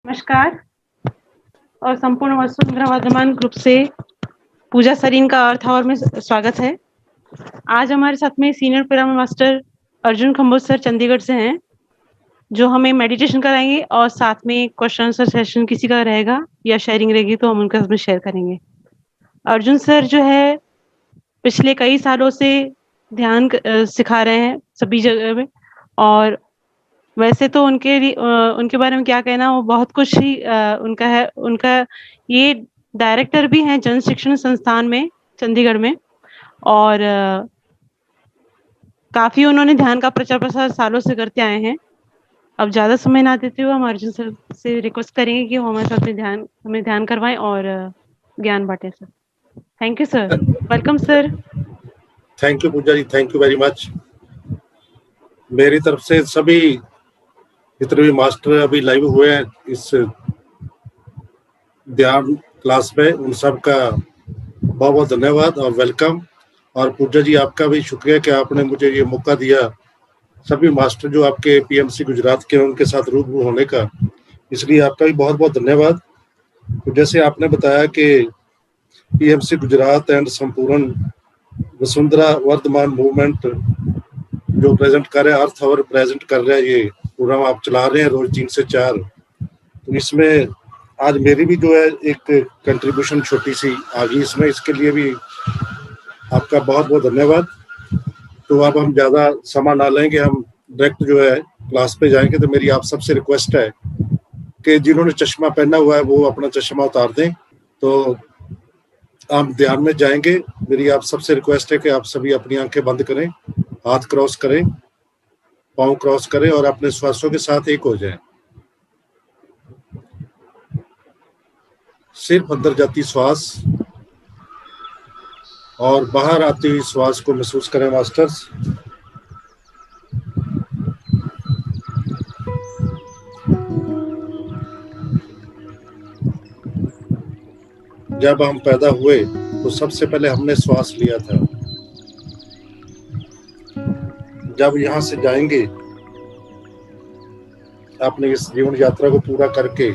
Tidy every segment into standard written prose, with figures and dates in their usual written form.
नमस्कार और संपूर्ण वसुंधरा वर्धमान ग्रुप से पूजा सरीन का अर्थ आवर में स्वागत है। आज हमारे साथ में senior pyramid master Arjun Khamboj sir Chandigarh से हैं, जो हमें मेडिटेशन कराएंगे और साथ में क्वेश्चन आंसर सेशन किसी का रहेगा या शेयरिंग रहेगी तो हम उनके साथ में शेयर करेंगे। अर्जुन सर जो है पिछले कई सालों से ध्यान सिखा रहे हैं सभी जगह में, और वैसे तो उनके बारे में क्या कहना, वो बहुत कुछ ही उनका है। उनका ये डायरेक्टर भी हैं जन शिक्षण संस्थान में चंडीगढ़ में, और काफी उन्होंने ध्यान का प्रचार प्रसार सालों से करते आए हैं। अब ज्यादा समय ना देते हुए हम अर्जुन सर से रिक्वेस्ट करेंगे कि वो हमारे साथ में हमें ध्यान करवाएं और ज्ञान बांटे। Sir thank you sir, welcome sir. Thank you Pooja ji, thank you very much. मेरी तरफ से सभी जितने भी मास्टर अभी लाइव हुए हैं इस ध्यान क्लास में, उन सब का बहुत बहुत धन्यवाद और वेलकम। और पूजा जी आपका भी शुक्रिया कि आपने मुझे ये मौका दिया, सभी मास्टर जो आपके पीएमसी गुजरात के उनके साथ रूबरू होने का, इसलिए आपका भी बहुत बहुत धन्यवाद। तो जैसे आपने बताया कि पीएमसी गुजरात एंड संपूर्ण वसुंधरा वर्धमान मूवमेंट जो प्रेजेंट कर रहे हैं, अर्थ आवर प्रेजेंट कर रहे हैं, ये प्रोग्राम आप चला रहे हैं रोज 3 से 4। तो इसमें आज मेरी भी जो है एक कंट्रीब्यूशन छोटी सी आ गई इसमें, इसके लिए भी आपका बहुत बहुत धन्यवाद। तो अब हम ज़्यादा समय ना लेंगे, हम डायरेक्ट जो है क्लास पे जाएंगे। तो मेरी आप सबसे रिक्वेस्ट है कि जिन्होंने चश्मा पहना हुआ है वो अपना चश्मा उतार दें। तो हम ध्यान में जाएंगे। मेरी आप सबसे रिक्वेस्ट है कि आप सभी अपनी आंखें बंद करें, हाथ क्रॉस करें, पाँव क्रॉस करें और अपने श्वासों के साथ एक हो जाएं। सिर्फ अंदर जाती श्वास और बाहर आती हुई श्वास को महसूस करें मास्टर्स। जब हम पैदा हुए तो सबसे पहले हमने श्वास लिया था। जब यहाँ से जाएंगे अपने इस जीवन यात्रा को पूरा करके,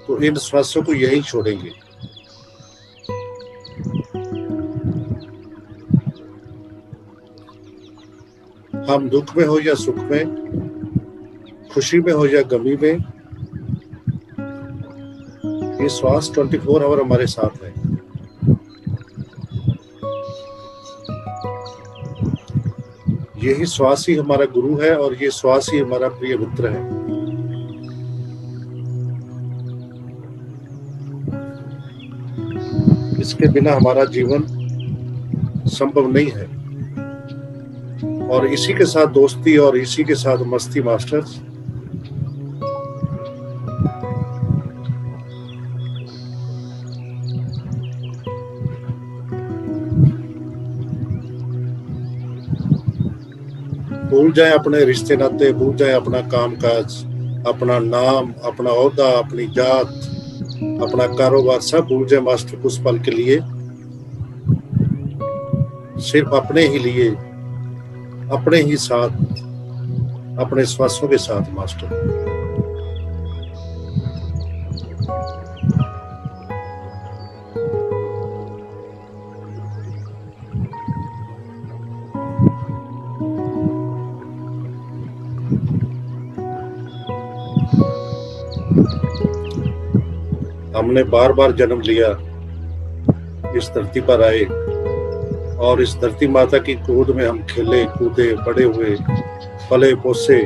तो इन श्वासों को यहीं छोड़ेंगे। हम दुख में हो या सुख में, खुशी में हो या गमी में, ये श्वास 24 आवर हमारे साथ है। यही श्वास ही हमारा गुरु है और ये श्वास ही हमारा प्रिय मित्र है। इसके बिना हमारा जीवन संभव नहीं है। और इसी के साथ दोस्ती और इसी के साथ मस्ती मास्टर्स। भूल जाए अपने रिश्ते नाते, भूल जाए अपना काम काज, अपना नाम, अपना ओहदा, अपनी जात, अपना कारोबार, सब भूल जाए मास्टर कुछ पल के लिए। सिर्फ अपने ही लिए, अपने ही साथ, अपने श्वासों के साथ मास्टर। हमने बार बार जन्म लिया, इस धरती पर आए और इस धरती माता की गोद में हम खेले कूदे, बड़े हुए, पले पोसे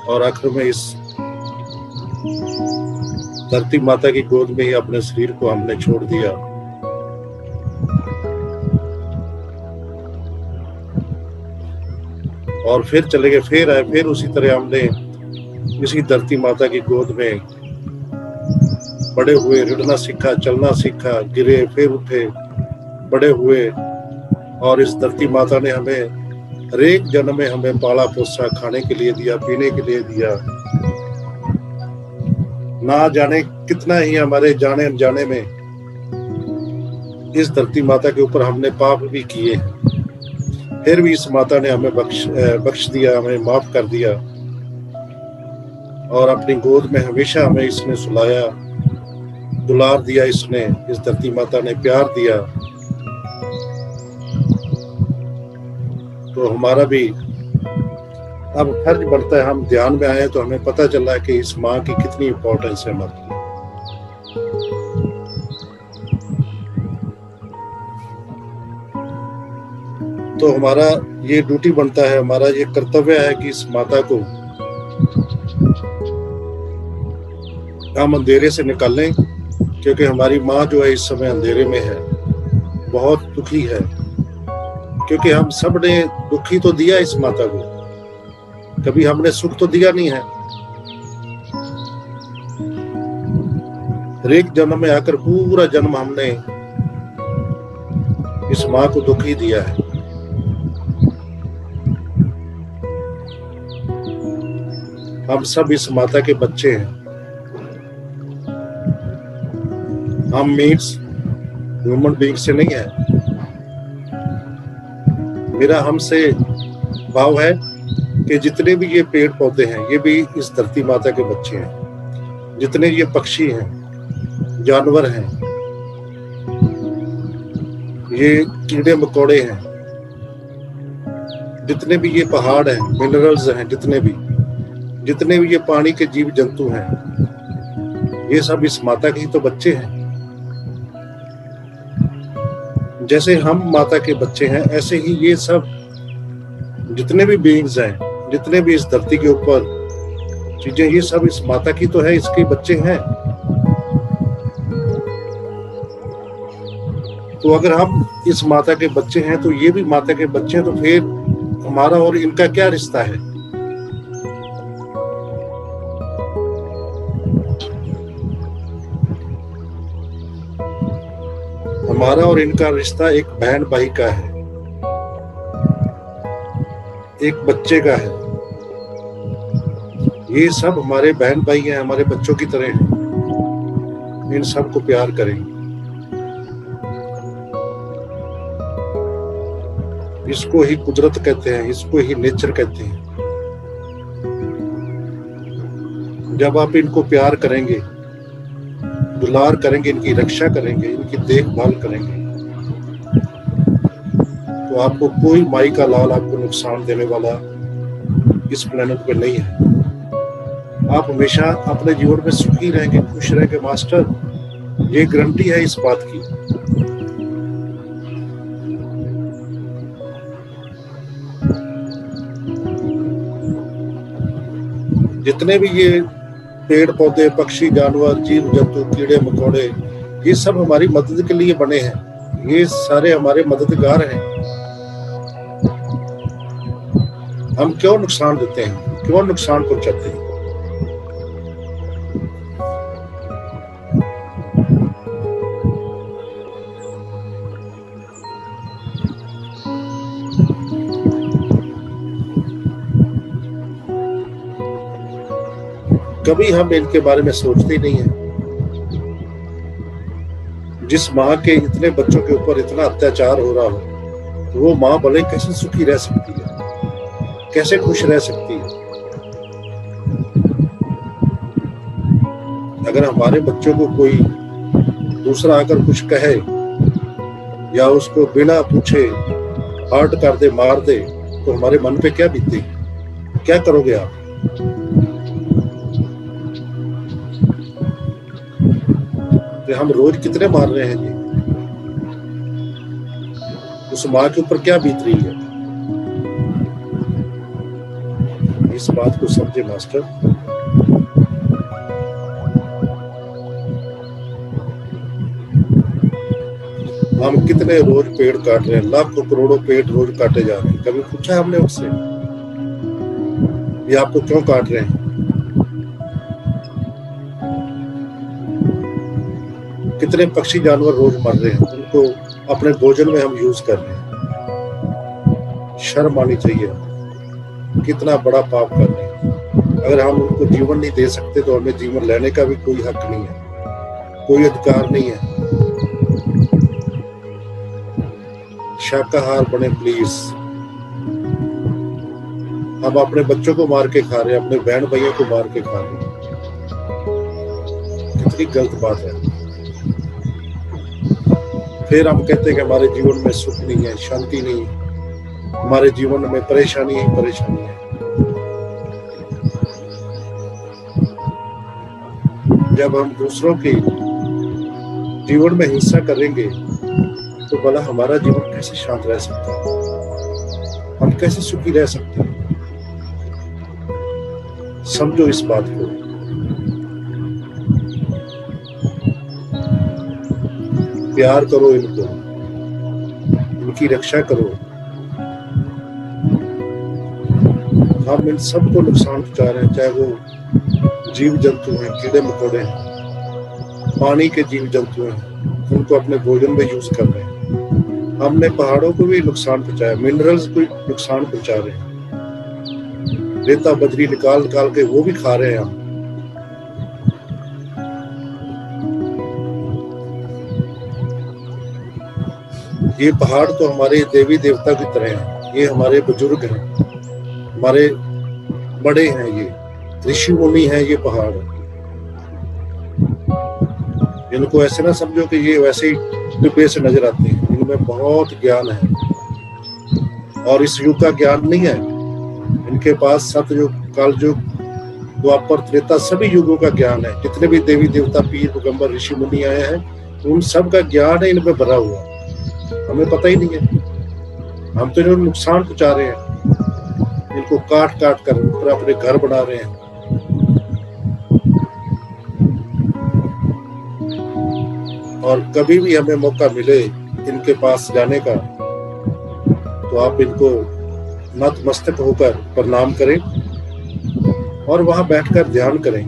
और आखिर में इस धरती माता की गोद में ही अपने शरीर को हमने छोड़ दिया। और फिर चले गए, फिर आए, फिर उसी तरह हमने इसी धरती माता की गोद में बड़े हुए, रिड़ना सीखा, चलना सीखा, गिरे फिर उठे, बड़े हुए। और इस धरती माता ने हमें हर एक जन्म में हमें पाला पोसा, खाने के लिए दिया, पीने के लिए दिया। ना जाने कितना ही हमारे जाने अनजाने में इस धरती माता के ऊपर हमने पाप भी किए, फिर भी इस माता ने हमें बख्श दिया, हमें माफ कर दिया। और अपनी गोद में हमेशा हमें इसने सुलाया, दुलार दिया, इसने, इस धरती माता ने प्यार दिया। तो हमारा भी अब फर्ज बनता है, हम ध्यान में आए तो हमें पता चला है कि इस माँ की कितनी इम्पोर्टेंस है हमारे लिए। तो हमारा ये ड्यूटी बनता है, हमारा ये कर्तव्य है कि इस माता को हम अंधेरे से निकालें, क्योंकि हमारी माँ जो है इस समय अंधेरे में है, बहुत दुखी है। क्योंकि हम सब ने दुखी तो दिया इस माता को, कभी हमने सुख तो दिया नहीं है। हर एक जन्म में आकर पूरा जन्म हमने इस माँ को दुखी दिया है। हम सब इस माता के बच्चे हैं। हम मीन्स ह्यूमन बीइंग से नहीं है। मेरा हमसे भाव है कि जितने भी ये पेड़ पौधे हैं ये भी इस धरती माता के बच्चे हैं। जितने ये पक्षी हैं, जानवर हैं, ये कीड़े मकोड़े हैं, जितने भी ये पहाड़ हैं, मिनरल्स हैं, जितने भी ये पानी के जीव जंतु हैं, ये सब इस माता के ही तो बच्चे हैं। जैसे हम माता के बच्चे हैं, ऐसे ही ये सब जितने भी बीइंग्स हैं, जितने भी इस धरती के ऊपर चीजें, ये सब इस माता की तो है, इसके बच्चे हैं। तो अगर हम इस माता के बच्चे हैं तो ये भी माता के बच्चे हैं, तो फिर हमारा और इनका क्या रिश्ता है? हमारा और इनका रिश्ता एक बहन भाई का है, एक बच्चे का है। ये सब हमारे बहन भाई हैं, हमारे बच्चों की तरह हैं। इन सब को प्यार करें। इसको ही कुदरत कहते हैं, इसको ही नेचर कहते हैं। जब आप इनको प्यार करेंगे, दुलार करेंगे, इनकी रक्षा करेंगे, इनकी देखभाल करेंगे, तो आपको कोई माई का लाल आपको नुकसान देने वाला इस प्लेनेट पे नहीं है। आप हमेशा अपने जीवन में सुखी रहेंगे, खुश रहेंगे मास्टर, ये गारंटी है इस बात की। जितने भी ये पेड़ पौधे, पक्षी, जानवर, जीव जंतु, कीड़े मकोड़े, ये सब हमारी मदद के लिए बने हैं। ये सारे हमारे मददगार हैं। हम क्यों नुकसान देते हैं, क्यों नुकसान पहुंचाते हैं? कभी हम इनके बारे में सोचते ही नहीं है। जिस माँ के इतने बच्चों के ऊपर इतना अत्याचार हो रहा हो, तो वो माँ भले कैसे सुखी रह सकती है, कैसे खुश रह सकती है? अगर हमारे बच्चों को कोई दूसरा आकर कुछ कहे या उसको बिना पूछे हर्ट कर दे, मार दे, तो हमारे मन पे क्या बीते? क्या करोगे आप? हम रोज कितने मार रहे हैं जी? उस माँ के ऊपर क्या बीत रही है? इस बात को समझे मास्टर। हम कितने रोज पेड़ काट रहे हैं, लाखों करोड़ों पेड़ रोज काटे जा रहे हैं। कभी पूछा हमने उससे ये आपको क्यों काट रहे हैं? कितने पक्षी जानवर रोज मर रहे हैं, उनको अपने भोजन में हम यूज कर रहे हैं। शर्म आनी चाहिए। कितना बड़ा पाप कर रहे हैं। अगर हम उनको जीवन नहीं दे सकते तो हमें जीवन लेने का भी कोई हक नहीं है, कोई अधिकार नहीं है। शाकाहार बने प्लीज। हम अपने बच्चों को मार के खा रहे हैं, अपने बहन भाइयों को मार के खा रहे हैं। ही गलत बात है। फिर हम कहते हैं कि हमारे जीवन में सुख नहीं है, शांति नहीं है, हमारे जीवन में परेशानी ही परेशानी है। जब हम दूसरों के जीवन में हिंसा करेंगे तो भला हमारा जीवन कैसे शांत रह सकता है, हम कैसे सुखी रह सकते हैं? समझो इस बात को। प्यार करो इनको, इनकी रक्षा करो। हम इन सबको नुकसान पहुंचा रहे हैं, चाहे वो जीव जंतु हैं, कीड़े मकोड़े हैं, पानी के जीव जंतु हैं, उनको अपने भोजन में यूज कर रहे हैं। हमने पहाड़ों को भी नुकसान पहुंचाया, मिनरल्स को नुकसान पहुंचा रहे हैं, रेता बजरी निकाल निकाल के वो भी खा रहे हैं हम। ये पहाड़ तो हमारे देवी देवता की तरह हैं, ये हमारे बुजुर्ग हैं, हमारे बड़े हैं, ये ऋषि मुनि हैं। ये पहाड़ इनको ऐसे ना समझो कि ये वैसे ही डिब्बे से नजर आते हैं, इनमें बहुत ज्ञान है और इस युग का ज्ञान नहीं है इनके पास। सतयुग, कलयुग, द्वापर, त्रेता सभी युगों का ज्ञान है। जितने भी देवी देवता, पीर पैगंबर, ऋषि मुनि आए हैं, उन सब का ज्ञान है इनमें भरा हुआ, हमें पता ही नहीं है। हम तो इन्हें नुकसान पहुंचा रहे हैं, इनको काट काट कर ऊपर अपने घर बना रहे हैं। और कभी भी हमें मौका मिले इनके पास जाने का तो आप इनको नतमस्तक होकर प्रणाम करें और वहां बैठकर ध्यान करें।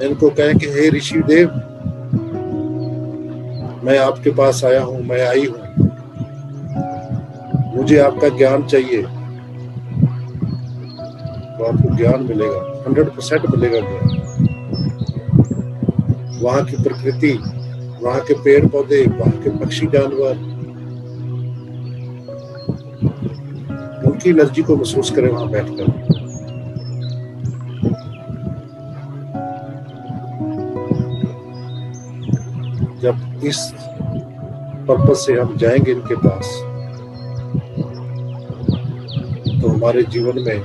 इनको कहें कि हे ऋषि देव, मैं आपके पास आया हूं, मैं आई हूं, मुझे आपका ज्ञान चाहिए। तो आपको ज्ञान मिलेगा, 100% मिलेगा ज्ञान। वहां की प्रकृति, वहां के पेड़ पौधे, वहां के पक्षी जानवर, उनकी एनर्जी को महसूस करें वहां बैठकर। जब इस पर्पस से हम जाएंगे इनके पास तो हमारे जीवन में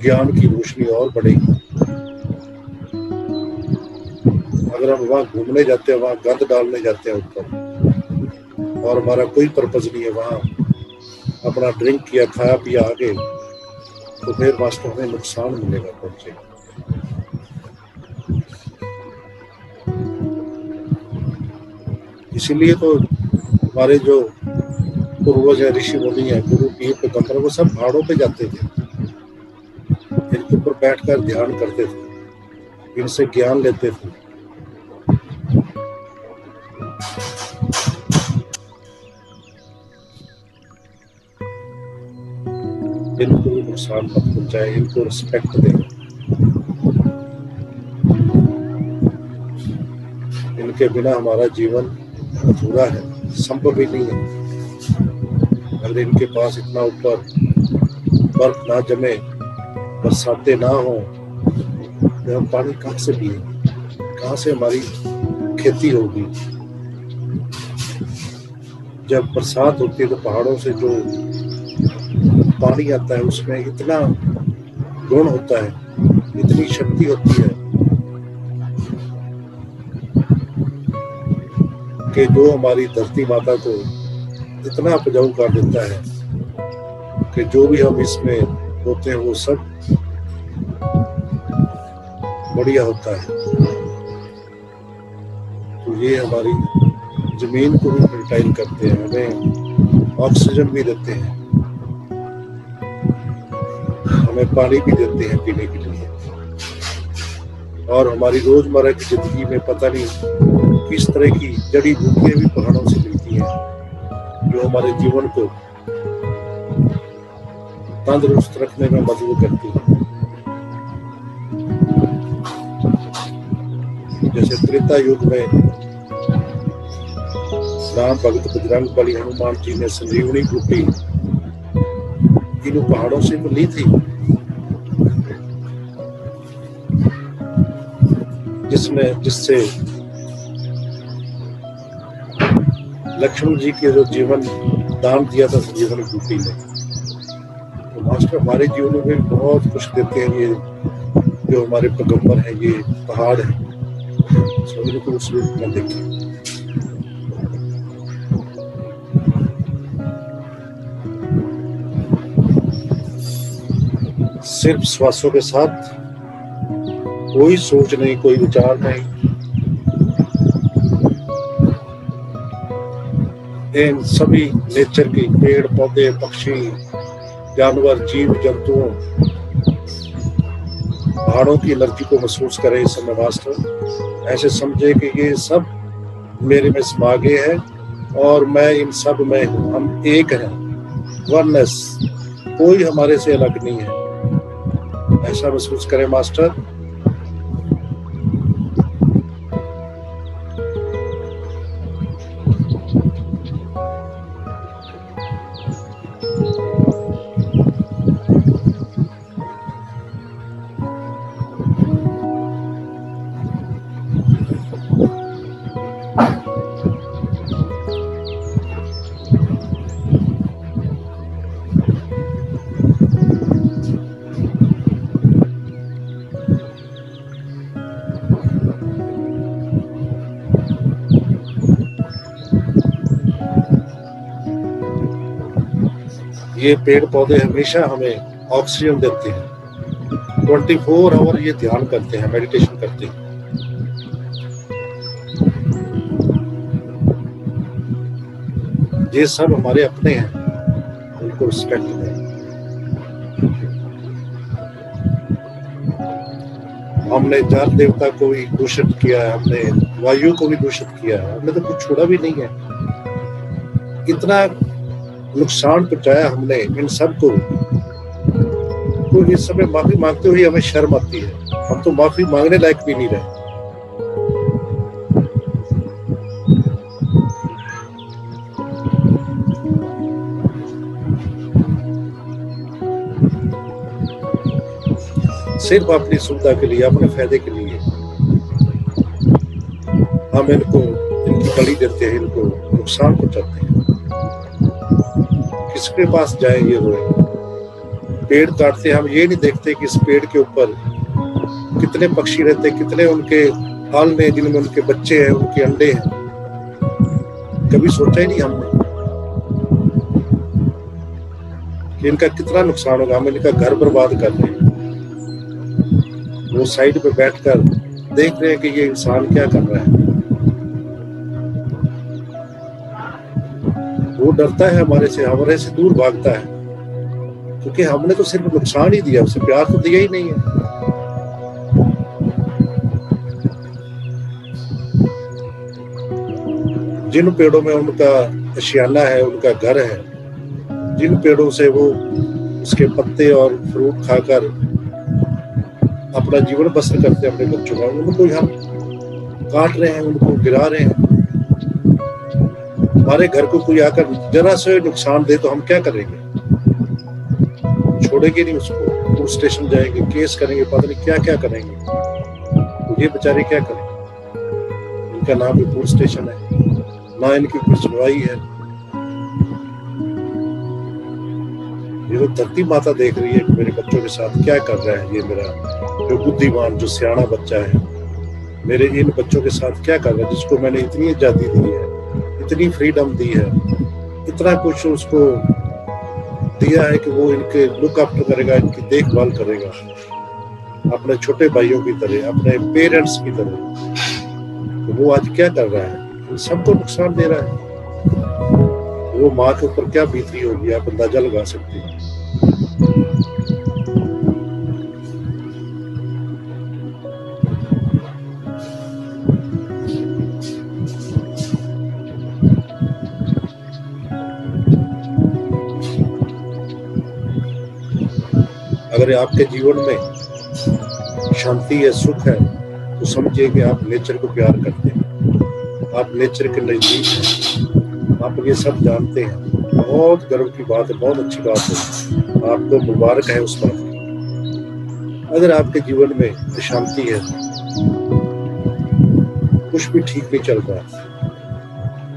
ज्ञान की रोशनी और बढ़ेगी। अगर हम वहां घूमने जाते हैं, वहां गंद डालने जाते हैं ऊपर और हमारा कोई पर्पस नहीं है, वहां अपना ड्रिंक किया, खाया पिया आगे, तो फिर वास्तव में नुकसान मिलेगा पहुंचेगा। इसीलिए तो हमारे जो पूर्वज है, ऋषि मुनि है, गुरु पीर पैगंबर, वो सब पहाड़ों पे जाते थे, इनके ऊपर बैठकर ध्यान करते थे, इनसे ज्ञान लेते थे। इनको नुकसान मत पहुंचाए, इनको रिस्पेक्ट दें, इनके बिना हमारा जीवन अधूरा है, संभव ही नहीं है। अगर इनके पास इतना ऊपर बर्फ ना जमे, बरसातें ना हो, तो हम पानी कहाँ से पिए, कहाँ से हमारी खेती होगी? जब बरसात होती है तो पहाड़ों से जो पानी आता है उसमें इतना गुण होता है, इतनी शक्ति होती है कि जो हमारी धरती माता को इतना उपजाऊ कर देता है कि जो भी हम इसमें बोते हैं वो सब बढ़िया होता है। तो ये हमारी जमीन को भी फर्टाइल करते हैं, हमें ऑक्सीजन भी देते हैं, हमें पानी भी देते हैं पीने के लिए। और हमारी रोजमर्रा की जिंदगी में पता नहीं किस तरह की जड़ी बूटियां भी पहाड़ों से मिलती हैं जो हमारे जीवन को तंदुरुस्त रखने में मदद करती है। जैसे त्रेता युग में राम भगत बजरंग बली हनुमान जी ने संजीवनी बूटी इन पहाड़ों से ली थी जिससे लक्ष्मण जी के जो जीवन दान दिया था संजीवनी बूटी ने, तो मास्टर हमारे जीवन में भी बहुत कुछ देते हैं। ये जो हमारे पैगंबर हैं, ये पहाड़ है, सभी को उस रूप में देखें। सिर्फ श्वासों के साथ, कोई सोच नहीं, कोई विचार नहीं, इन सभी नेचर की, पेड़ पौधे, पक्षी, जानवर, जीव जंतुओं, पहाड़ों की एनर्जी को महसूस करें इस समय मास्टर। ऐसे समझे कि ये सब मेरे में समा गए हैं और मैं इन सब में हूँ, हम एक हैं, वननेस, कोई हमारे से अलग नहीं है। ऐसा महसूस करें मास्टर। ये पेड़ पौधे हमेशा हमें ऑक्सीजन देते हैं। 24 आवर ये ध्यान करते हैं, मेडिटेशन करते हैं। ये सब हमारे अपने हैं, उनको रिस्पेक्ट दें। हमने जल देवता को भी दूषित किया है, हमने वायु को भी दूषित किया है, हमने तो कुछ छोड़ा भी नहीं है। इतना नुकसान पहुंचाया हमने इन सब को, तो इस समय माफी मांगते हुए हमें शर्म आती है। हम तो माफी मांगने लायक भी नहीं रहे। सिर्फ अपनी सुविधा के लिए, अपने फायदे के लिए हम इनकी बलि देते हैं, इनको नुकसान पहुंचाते हैं। किसके पास जाए ये रोए? पेड़ काटते हैं, हम ये नहीं देखते कि इस पेड़ के ऊपर कितने पक्षी रहते हैं, कितने उनके आलने, जिनमें उनके बच्चे हैं, उनके अंडे हैं। कभी सोचा ही नहीं हमने कि इनका कितना नुकसान होगा। हम इनका घर बर्बाद कर रहे हैं। वो साइड पे बैठकर देख रहे हैं कि ये इंसान क्या कर रहा है। वो डरता है हमारे से दूर भागता है, क्योंकि हमने तो सिर्फ नुकसान ही दिया, उसे प्यार तो दिया ही नहीं है। जिन पेड़ों में उनका आशियाना है, उनका घर है, जिन पेड़ों से वो उसके पत्ते और फ्रूट खाकर अपना जीवन बसर करते हैं अपने बच्चों का, उनको हम काट रहे हैं, उनको गिरा रहे हैं। हमारे घर को कोई आकर जरा से नुकसान दे तो हम क्या करेंगे? छोड़ेंगे नहीं उसको, पुलिस स्टेशन जाएंगे, केस करेंगे, पता नहीं क्या क्या करेंगे। तो ये बेचारे क्या करेंगे? इनका नाम भी पुलिस स्टेशन है, ना इनकी कोई सुनवाई है। ये तो धरती माता देख रही है कि मेरे बच्चों के साथ क्या कर रहा है ये मेरा जो बुद्धिमान, जो सियाना बच्चा है, मेरे इन बच्चों के साथ क्या कर रहा है, जिसको मैंने इतनी आजादी दी है, इतनी फ्रीडम दी है, इतना कुछ उसको दिया है कि वो इनके लुक आफ्टर करेगा, इनकी देखभाल करेगा, अपने छोटे भाइयों की तरह, अपने पेरेंट्स की तरह। तो वो आज क्या कर रहा है? इन सबको नुकसान दे रहा है। वो माँ के ऊपर क्या बीत रही होगी, आप अंदाजा लगा सकते हैं। अगर आपके जीवन में शांति है, सुख है, तो समझिए कि आप नेचर को प्यार करते हैं, आप नेचर के नजदीक हैं, आप ये सब जानते हैं। बहुत गर्व की बात है, बहुत अच्छी बात है, आपको मुबारक है उस बात की। अगर आपके जीवन में शांति है कुछ भी ठीक नहीं चल रहा है।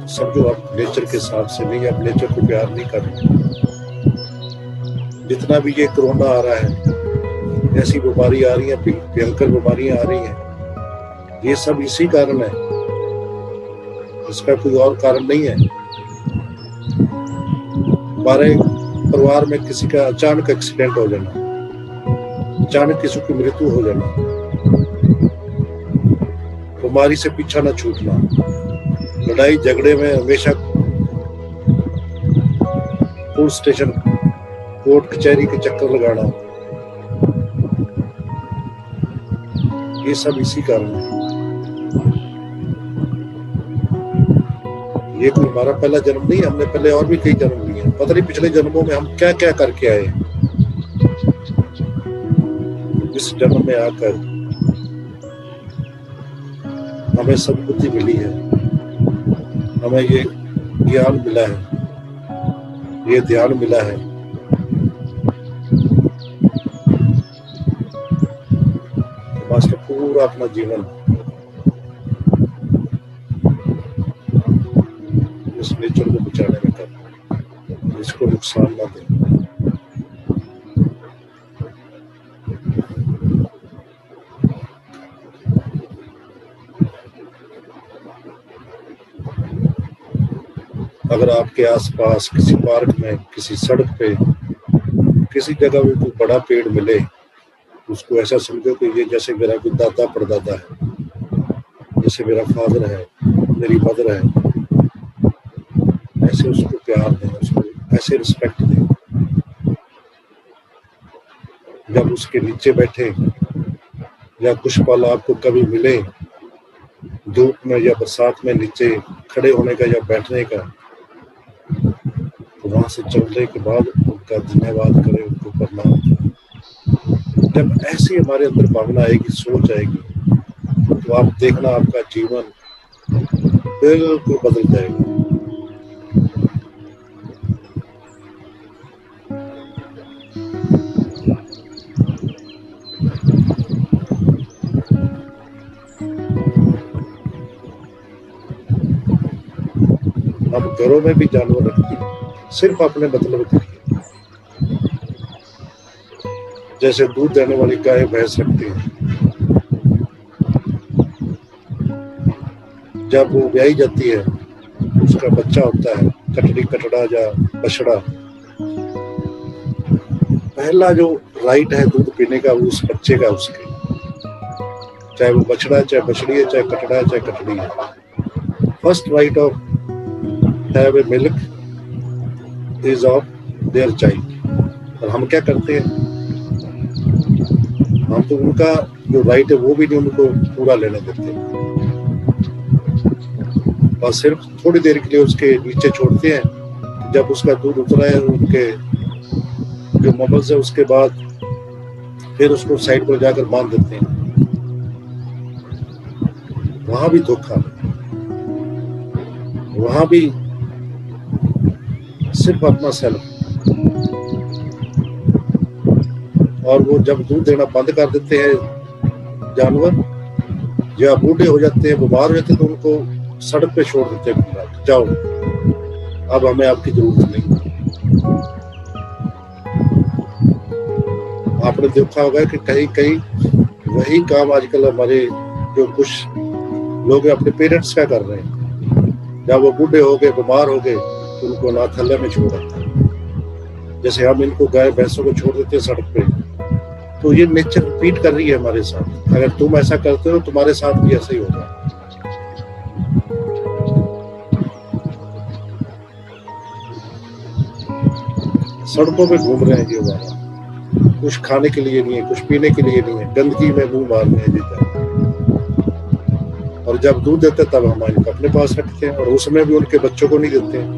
समझो आप नेचर के साथ से नहीं, आप नेचर को प्यार नहीं कर रहे। जितना भी ये कोरोना आ रहा है, ऐसी बीमारी आ रही है, भयंकर बीमारियां आ रही हैं, ये सब इसी कारण है, इसका कोई और कारण नहीं है। हमारे परिवार में किसी का अचानक एक्सीडेंट हो जाना, अचानक किसी की मृत्यु हो जाना, बीमारी से पीछा न छूटना, लड़ाई झगड़े में हमेशा पुलिस स्टेशन, कोर्ट कचहरी के चक्कर लगाना, ये सब इसी कारण है। ये कोई हमारा पहला जन्म नहीं है, हमने पहले और भी कई जन्म लिए हैं। पता नहीं पिछले जन्मों में हम क्या क्या करके आए। इस जन्म में आकर हमें सद्बुद्धि मिली है, हमें ये ज्ञान मिला है, ये ध्यान मिला है। मास्टर पूरा अपना जीवन इस नेचर को बचाने में कर, इसको नुकसान ना दे। अगर आपके आसपास किसी पार्क में, किसी सड़क पे, किसी जगह में कोई बड़ा पेड़ मिले, उसको ऐसा समझो कि ये जैसे मेरा कोई दादा परदादा है, जैसे मेरा फादर है, मेरी मदर है, ऐसे उसको प्यार दें, उसको ऐसे रिस्पेक्ट दें। जब उसके नीचे बैठे या कुछ पल आपको कभी मिले, धूप में या बरसात में नीचे खड़े होने का या बैठने का, तो वहां से चलने के बाद उनका धन्यवाद करें, उनको प्रणाम करें। जब ऐसी हमारे अंदर भावना आएगी, सोच आएगी, तो आप देखना आपका जीवन बिल्कुल बदल जाएगा। हम घरों में भी जानवर रखते हैं, सिर्फ अपने मतलब के लिए। जैसे दूध देने वाली गाय भैंस रखते हैं, जब वो ब्याही जाती है, उसका बच्चा होता है, कटड़ी कटड़ा या बछड़ा, पहला जो राइट है दूध पीने का वो उस बच्चे का, उसके, चाहे वो बछड़ा है, चाहे बछड़ी है, चाहे कटड़ा है, चाहे कटड़ी है। First right of have a milk is of their child. और हम क्या करते हैं, हम तो उनका जो राइट है वो भी नहीं उनको पूरा लेने देते, और सिर्फ थोड़ी देर के लिए उसके नीचे छोड़ते हैं। जब उसका दूध उतरा है, उनके जो ममल्स है, उसके बाद फिर उसको साइड पर जाकर बांध देते हैं। वहां भी धोखा, वहां भी सिर्फ अपना सेल्फ। और वो जब दूध देना बंद कर देते हैं जानवर, या बूढ़े हो जाते हैं, बीमार हो जाते हैं, तो उनको सड़क पे छोड़ देते हैं, जाओ अब हमें आपकी जरूरत नहीं। आपने देखा होगा कि कहीं कहीं वही काम आजकल हमारे जो कुछ लोग अपने पेरेंट्स का कर रहे हैं। जब वो बूढ़े हो गए, बीमार हो गए, तो उनको अनाथालय में छोड़ देते हैं। जैसे हम इनको गाय भैंसों को छोड़ देते हैं सड़क पे, तो ये नेचर रिपीट कर रही है हमारे साथ। अगर तुम ऐसा करते हो, तुम्हारे साथ भी ऐसा ही होगा। सड़कों पे घूम रहे हैं ये वाला, कुछ खाने के लिए नहीं है, कुछ पीने के लिए नहीं है, गंदगी में मुंह मार रहे हैं जीता। और जब दूध देते तब हम इनको अपने पास रखते हैं, और उसमें भी उनके बच्चों को नहीं देते हैं।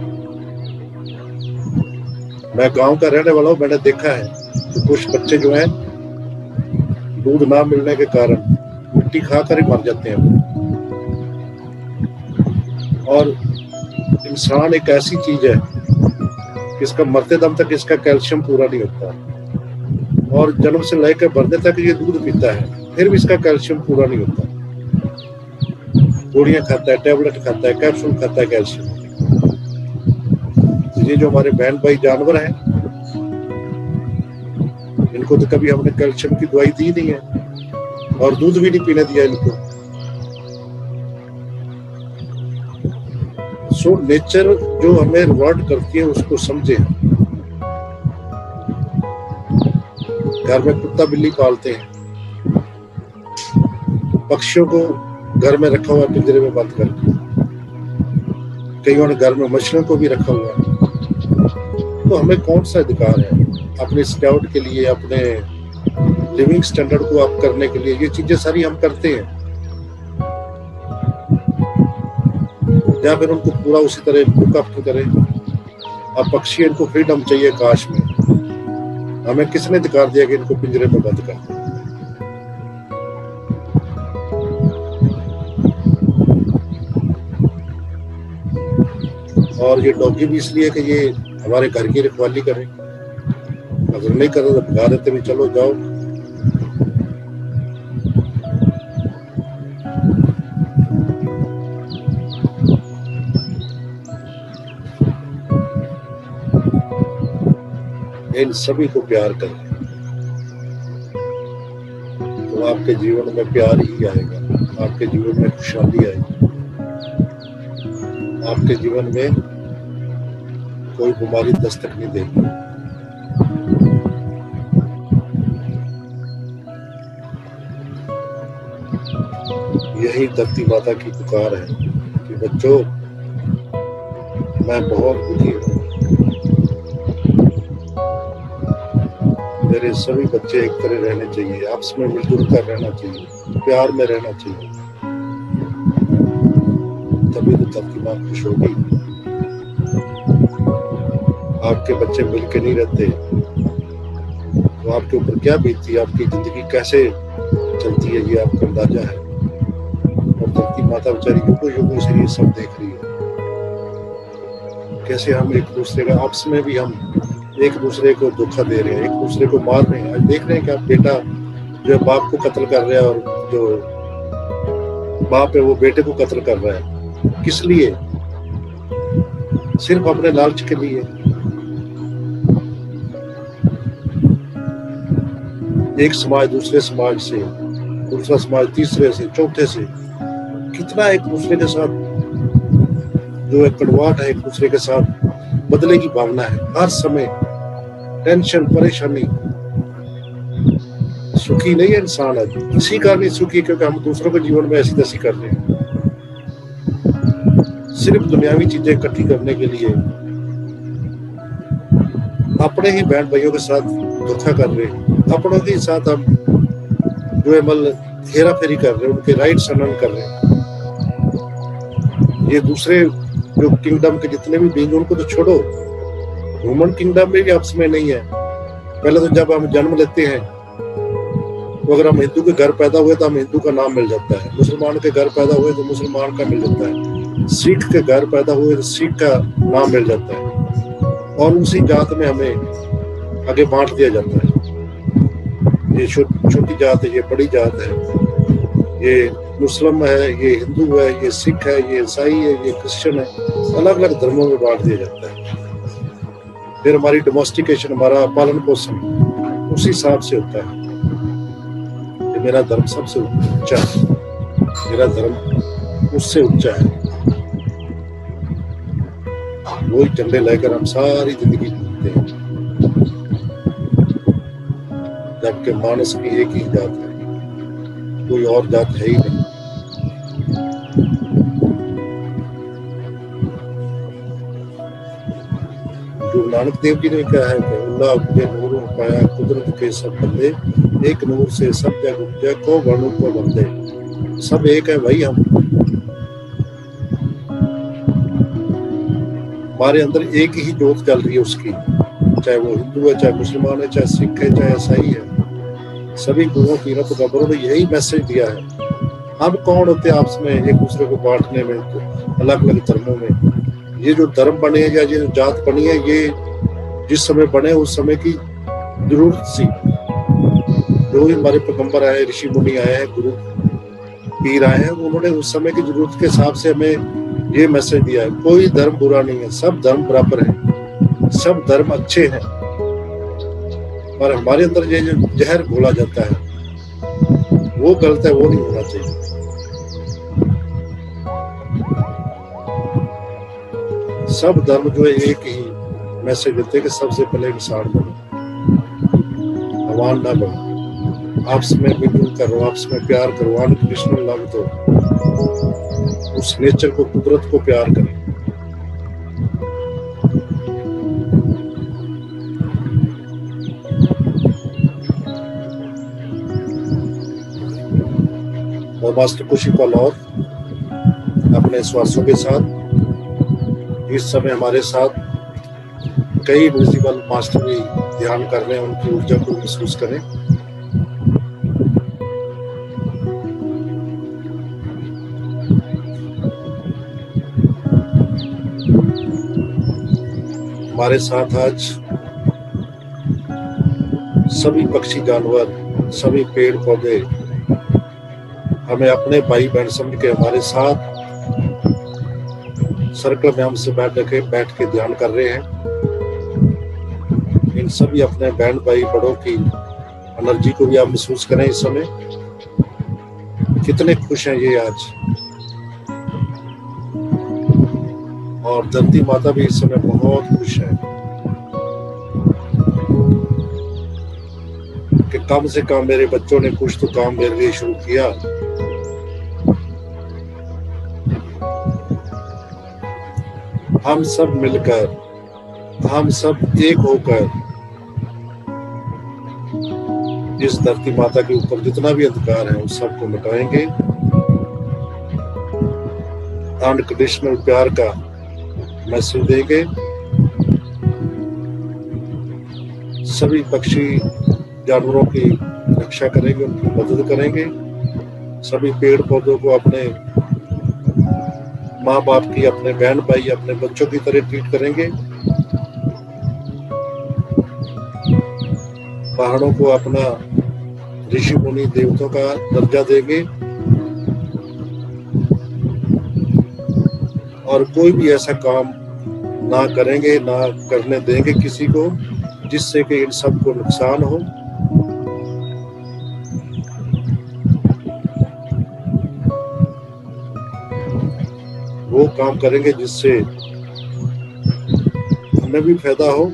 मैं गांव का रहने वाला हूँ, मैंने देखा है कि कुछ बच्चे जो हैं दूध ना मिलने के कारण मिट्टी खाकर ही मर जाते हैं। और इंसान एक ऐसी चीज है कि इसका मरते दम तक इसका कैल्शियम पूरा नहीं होता, और जन्म से लेकर मरने तक ये दूध पीता है, फिर भी इसका कैल्शियम पूरा नहीं होता। गोलियां खाता है, टैबलेट खाता है, कैप्सूल खाता है कैल्शियम। ये जो हमारे बहन भाई जानवर हैं, इनको तो कभी हमने कैल्शियम की दवाई दी नहीं है और दूध भी नहीं पीने दिया इनको। सो नेचर जो हमें रिवॉर्ड करती है उसको समझे। घर में कुत्ता बिल्ली पालते हैं, पक्षियों को घर में रखा हुआ पिंजरे में बंद करके, कईयों ने घर में मछलियों को भी रखा हुआ है। तो हमें कौन सा अधिकार है अपने स्काउट के लिए, अपने लिविंग स्टैंडर्ड को अप करने के लिए? ये चीजें सारी हम करते हैं, या फिर उनको पूरा उसी तरह लुक अप करें। अब पक्षी, इनको फ्रीडम चाहिए काश में, हमें किसने अधिकार दिया कि इनको पिंजरे में बंद कर दें? और ये डॉगी भी इसलिए कि ये हमारे घर की रखवाली करें, अगर नहीं कर रहे तो भगा देते भी, चलो जाओ। इन सभी को प्यार करें तो आपके जीवन में प्यार ही आएगा, आपके जीवन में खुशहाली आएगी, आपके जीवन में कोई बीमारी दस्तक नहीं देगी। यही धरती माता की पुकार है कि बच्चों, मैं बहुत दुखी हूँ, मेरे सभी बच्चे एक तरह रहने चाहिए, आपस में मिलजुल कर रहना चाहिए, प्यार में रहना चाहिए, तभी तो धरती माँ खुश होगी। आपके बच्चे मिलके नहीं रहते तो आपके ऊपर क्या बीतती है, आपकी जिंदगी कैसे चलती है, ये आपको अंदाजा है। और धरती माता बेचारी युगों युगों से ये सब देख रही है, कैसे हम एक दूसरे का, आपस में भी हम एक दूसरे को धोखा दे रहे हैं, एक दूसरे को मार रहे हैं। आज देख रहे हैं कि आप बेटा जो है बाप को कत्ल कर रहा है और जो बाप है वो बेटे को कत्ल कर रहा है। किस लिए? सिर्फ अपने लालच के लिए। एक समाज दूसरे समाज से, दूसरा समाज तीसरे से, चौथे से, कितना एक दूसरे के साथ जो एक कड़वाहट है, एक दूसरे के साथ बदले की भावना है, हर समय टेंशन, परेशानी। सुखी नहीं है इंसान आज, किसी का नहीं सुखी, क्योंकि हम दूसरों के जीवन में ऐसी तैसी कर रहे हैं, सिर्फ दुनियावी चीजें इकट्ठी करने के लिए अपने ही बहन भाइयों के साथ धोखा कर रहे हैं, अपनों के साथ हम जो है मतलब हेरा फेरी कर रहे हैं, उनके राइट्स हनन कर रहे हैं। ये दूसरे जो किंगडम के जितने भी बींग, उनको तो छोड़ो, ह्यूमन किंगडम में भी आपस में नहीं है। पहले तो जब हम जन्म लेते हैं तो अगर हम हिंदू के घर पैदा हुए तो हम हिंदू का नाम मिल जाता है, मुसलमान के घर पैदा हुए तो मुसलमान का मिल जाता है, सिख के घर पैदा हुए तो सिख का नाम मिल जाता है, और उसी जात में हमें आगे बांट दिया जाता है। ये छोटी जात है, ये बड़ी जात है, ये मुस्लिम है, ये हिंदू है, ये सिख है, ये ईसाई है, ये क्रिश्चियन है, अलग अलग धर्मों में बांट दिया जाता है। फिर हमारी डोमेस्टिकेशन, हमारा पालन पोषण उसी हिसाब से होता है। ये मेरा धर्म सबसे ऊंचा है, मेरा धर्म उससे ऊंचा है। वही झंडे लेकर हम सारी जिंदगी जीते हैं, जबकि मानस की एक ही जात है, कोई और जात है ही नहीं। गुरु नानक देव जी ने कहा है कि अल्लाह के नूर पाया कुदरत के सब बंदे, एक नूर से सब जग उपजे, को वर्णों को बंदे। सब एक है भाई, हम हमारे अंदर एक ही जोत जल रही है उसकी, चाहे वो हिंदू है, चाहे मुसलमान है, चाहे सिख है, चाहे ईसाई है। सभी गुरुओं की रब गबरों ने यही मैसेज दिया है। हम कौन होते हैं आपस में एक दूसरे को बांटने में, तो अलग अलग धर्मों में। ये जो धर्म बने हैं या ये जो जात बनी है, ये जिस समय बने उस समय की जरूरत थी। जो भी हमारे पैगंबर आए, ऋषि मुनि आए हैं, गुरु, पीर आए हैं, उन्होंने उस समय की जरूरत के हिसाब से हमें ये मैसेज दिया है, कोई धर्म बुरा नहीं है, सब धर्म बराबर है, सब धर्म अच्छे हैं, पर हमारे अंदर ये जो जहर घोला जाता है वो गलत है, वो नहीं होना चाहिए। सब धर्म जो है एक ही मैसेज देते हैं कि सबसे पहले इंसान बनो, भगवान ना बनो, आपस में मिलजुल करो, आपस में प्यार करो, अनकंडीशनल लव दो, उस नेचर को, कुदरत को प्यार करें। और मास्टर कुछ पल और अपने श्वासों के साथ, इस समय हमारे साथ कई विजिबल मास्टर भी ध्यान कर रहे हैं, उनकी ऊर्जा को महसूस करें। हमारे साथ आज सभी पक्षी जानवर, सभी पेड़ पौधे हमें अपने भाई बहन समझ के हमारे साथ सर्कल में हमसे बैठ के ध्यान कर रहे हैं। इन सभी अपने बहन भाई बड़ों की एनर्जी को भी आप महसूस करें। इस समय कितने खुश हैं ये आज, और धरती माता भी इस समय बहुत खुश है कि कम से कम मेरे बच्चों ने कुछ तो काम मेरे लिए शुरू किया। हम सब मिलकर, हम सब एक होकर इस धरती माता के ऊपर जितना भी अंधकार है उस सबको मिटाएंगे, अनकंडीशनल प्यार का मैसेज देंगे। सभी पक्षी जानवरों की रक्षा करेंगे, उनकी मदद करेंगे। सभी पेड़ पौधों को अपने माँ बाप की, अपने बहन भाई, अपने बच्चों की तरह ट्रीट करेंगे। पहाड़ों को अपना ऋषि मुनि देवताओं का दर्जा देंगे, और कोई भी ऐसा काम ना करेंगे, ना करने देंगे किसी को जिससे कि इन सबको नुकसान हो। वो काम करेंगे जिससे हमें भी फायदा हो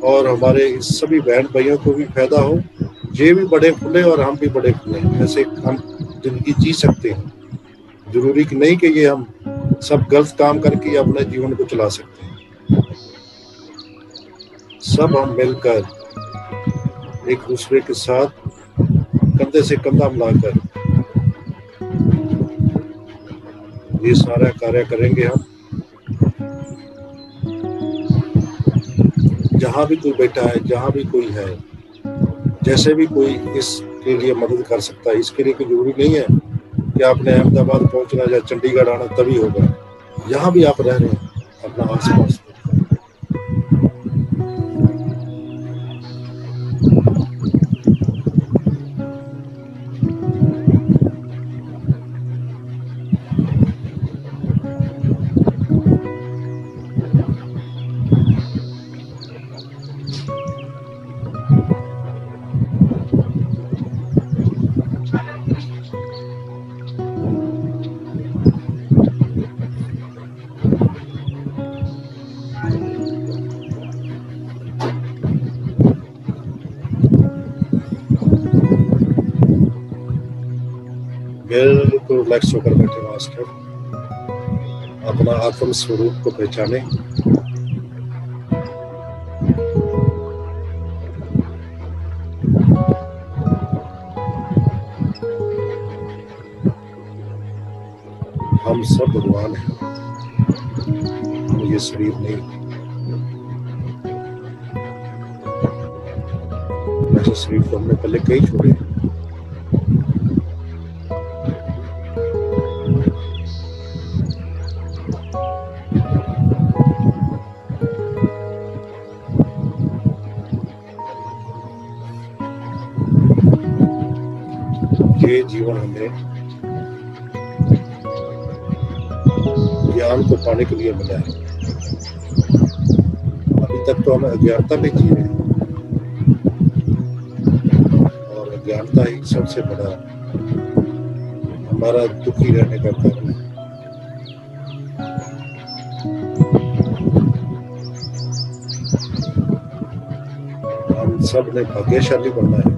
और हमारे इस सभी बहन भाइयों को भी फायदा हो। ये भी बड़े खुले और हम भी बड़े खुले, ऐसे हम जिंदगी जी सकते हैं। जरूरी कि नहीं कि ये हम सब गलत काम करके अपने जीवन को चला सकते हैं। सब हम मिलकर एक दूसरे के साथ कंधे से कंधा मिलाकर ये सारा कार्य करेंगे। हम जहाँ भी कोई बैठा है, जहाँ भी कोई है, जैसे भी कोई इसके लिए मदद कर सकता है। इसके लिए कोई जरूरी नहीं है कि आपने अहमदाबाद पहुंचना या चंडीगढ़ आना तभी होगा। जहाँ भी आप रह रहे हैं अपना आसपास बिल्कुल रिलैक्स होकर बैठे मास्टर, अपना आत्म स्वरूप को पहचाने। हम सब भगवान हैं, हम ये शरीर नहीं। ऐसे शरीर को हमने पहले कई छोड़े। ये जीवन हमें ज्ञान को पाने के लिए मिला है। अभी तक तो हम अज्ञानता में जी रहे हैं, और अज्ञानता ही सबसे बड़ा हमारा दुखी रहने का कारण है। हम सब ने भाग्यशाली बनना है।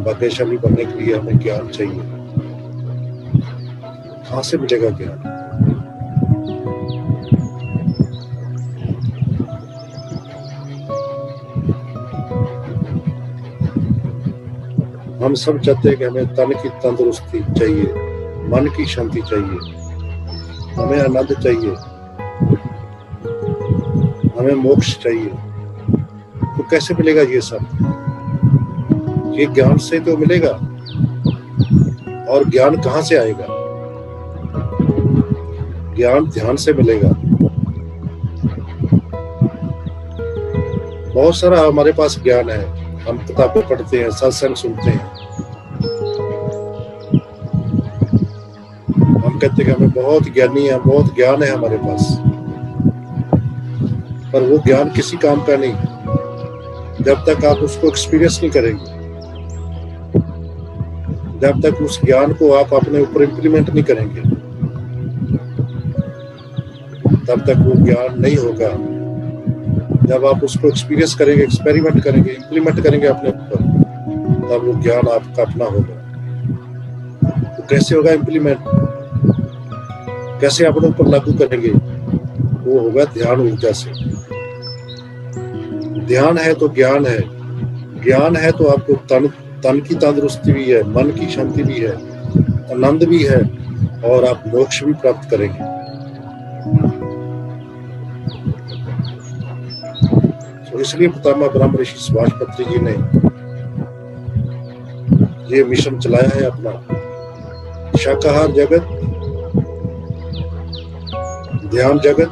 भाग्यशाली बनने के लिए हमें ज्ञान चाहिए। कहाँ से मिलेगा ज्ञान? हम सब चाहते हैं कि हमें तन की तंदुरुस्ती चाहिए, मन की शांति चाहिए, हमें आनंद चाहिए, हमें मोक्ष चाहिए। तो कैसे मिलेगा ये सब? ये ज्ञान से तो मिलेगा। और ज्ञान कहाँ से आएगा? ज्ञान ध्यान से मिलेगा। बहुत सारा हमारे पास ज्ञान है, हम किताबें पढ़ते हैं, सत्संग सुनते हैं, हम कहते हैं कि हमें बहुत ज्ञानी है, बहुत ज्ञान है हमारे पास, पर वो ज्ञान किसी काम का नहीं जब तक आप उसको एक्सपीरियंस नहीं करेंगे, जब तक उस ज्ञान को आप अपने ऊपर इम्प्लीमेंट नहीं करेंगे, तब तक वो ज्ञान नहीं होगा। जब आप उसको एक्सपीरियंस करेंगे, एक्सपेरिमेंट करेंगे, इम्प्लीमेंट करेंगे अपने ऊपर, तब वो ज्ञान आपका अपना होगा। तो कैसे होगा इम्प्लीमेंट? कैसे अपने ऊपर लागू करेंगे? वो होगा ध्यान ऊर्जा से। ध्यान है तो ज्ञान है, ज्ञान है तो आपको तन की तंदुरुस्ती भी है, मन की शांति भी है, आनंद भी है, और आप मोक्ष भी प्राप्त करेंगे। तो इसलिए पितामह ब्रह्म ऋषि सुभाष पत्री जी ने ये मिशन चलाया है अपना, शाकाहार जगत, ध्यान जगत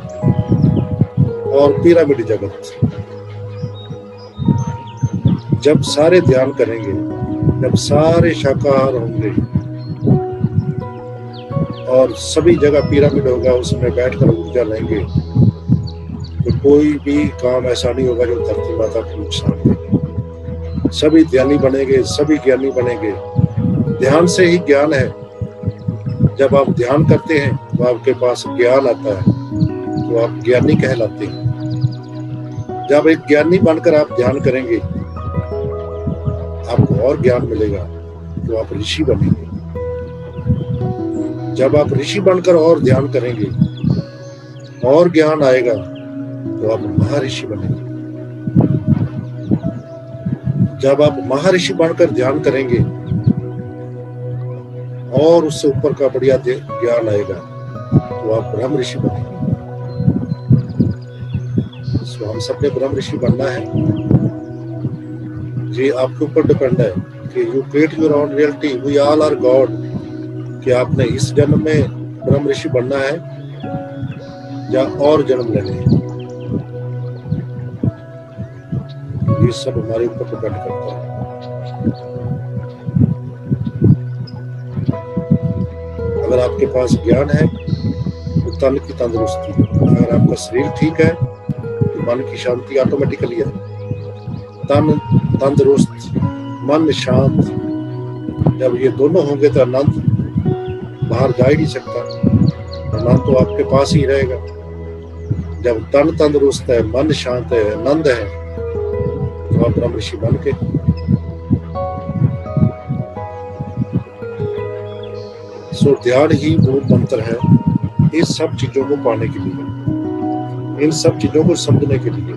और पिरामिड जगत। जब सारे ध्यान करेंगे, जब सारे शाकाहार होंगे और सभी जगह पिरामिड होगा, उसमें बैठकर ऊर्जा लेंगे, तो कोई भी काम ऐसा नहीं होगा जो धरती माता को नुकसान देगा। सभी ध्यानी बनेंगे, सभी ज्ञानी बनेंगे। ध्यान से ही ज्ञान है। जब आप ध्यान करते हैं तो आपके पास ज्ञान आता है, तो आप ज्ञानी कहलाते हैं। जब एक ज्ञानी बनकर आप ध्यान करेंगे, आपको और ज्ञान मिलेगा, तो आप ऋषि बनेंगे। जब आप ऋषि बनकर और ध्यान करेंगे, और ज्ञान आएगा, तो आप महर्षि बनेंगे। जब आप महर्षि बनकर ध्यान करेंगे और उससे ऊपर का बढ़िया ज्ञान आएगा, तो आप ब्रह्म ऋषि बनेंगे। तो हम सबने ब्रह्म ऋषि बनना है। ये आपके ऊपर डिपेंड है कि you create your own reality, we all are god. कि आपने इस जन्म में ब्रह्म ऋषि बनना है या और जन्म लेने हैं, ये सब हमारे ऊपर डिपेंड करता है। अगर आपके पास ज्ञान है तो तन की तंदुरुस्ती, अगर आपका शरीर ठीक है तो मन की शांति ऑटोमेटिकली है। तन तंदुरुस्त, मन शांत, जब ये दोनों होंगे तो आनंद बाहर जा ही नहीं सकता, आनंद तो आपके पास ही रहेगा। जब तन तंदुरुस्त है, मन शांत है, आनंद है, तो आप ब्रह्म ऋषि बन के। सो ध्यान ही मूल मंत्र है इस सब चीजों को पाने के लिए, इन सब चीजों को समझने के लिए।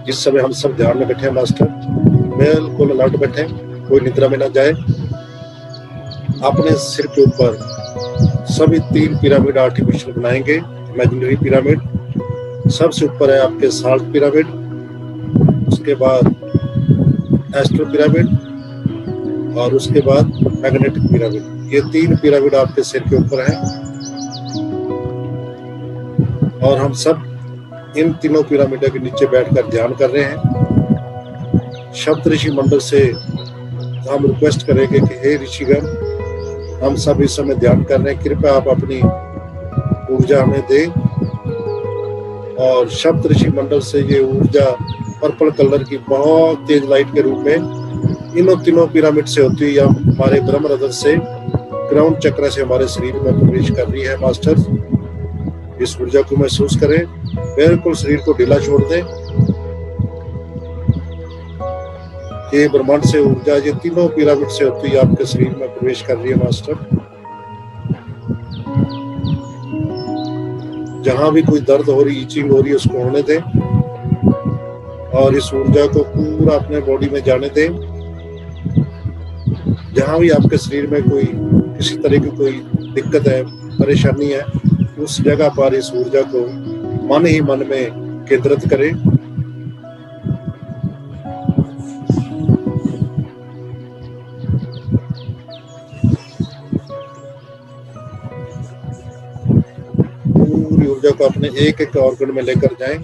जिस समय हम सब ध्यान में बैठे हैं मास्टर, बिल्कुल अलर्ट बैठे, कोई निद्रा में ना जाए। अपने सिर के ऊपर सभी 3 पिरामिड आर्टिफिशियल बनाएंगे, इमेजिनरी पिरामिड। सबसे ऊपर है आपके साल्ट पिरामिड, उसके बाद एस्ट्रो पिरामिड और उसके बाद मैग्नेटिक पिरामिड। ये 3 पिरामिड आपके सिर के ऊपर हैं और हम सब इन तीनों पिरामिडों के नीचे बैठकर ध्यान कर रहे हैं। सप्त ऋषि मंडल से हम रिक्वेस्ट करेंगे कि हे ऋषिगण, हम सब इस समय ध्यान कर रहे हैं, कृपया आप अपनी ऊर्जा हमें दें। और सप्त ऋषि मंडल से ये ऊर्जा पर्पल कलर की बहुत तेज लाइट के रूप में इन तीनों पिरामिड से होती है, हमारे ब्रह्म रदर से ग्राउंड चक्र से हमारे शरीर में प्रवेश कर रही है। मास्टर, इस ऊर्जा को महसूस करें, बिल्कुल शरीर को ढीला छोड़ दें। ये ब्रह्मांड से ऊर्जा ये तीनों पिरामिड से होती है आपके शरीर में प्रवेश कर रही है। मास्टर, जहां भी कोई दर्द हो रही, ईचिंग हो रही है, उसको होने दें और इस ऊर्जा को पूरा अपने बॉडी में जाने दें। जहां भी आपके शरीर में कोई किसी तरह की कोई दिक्कत है, परेशानी है, उस जगह पर इस ऊर्जा को मन ही मन में केंद्रित करें। पूरी ऊर्जा को अपने एक एक ऑर्गन में लेकर जाएं।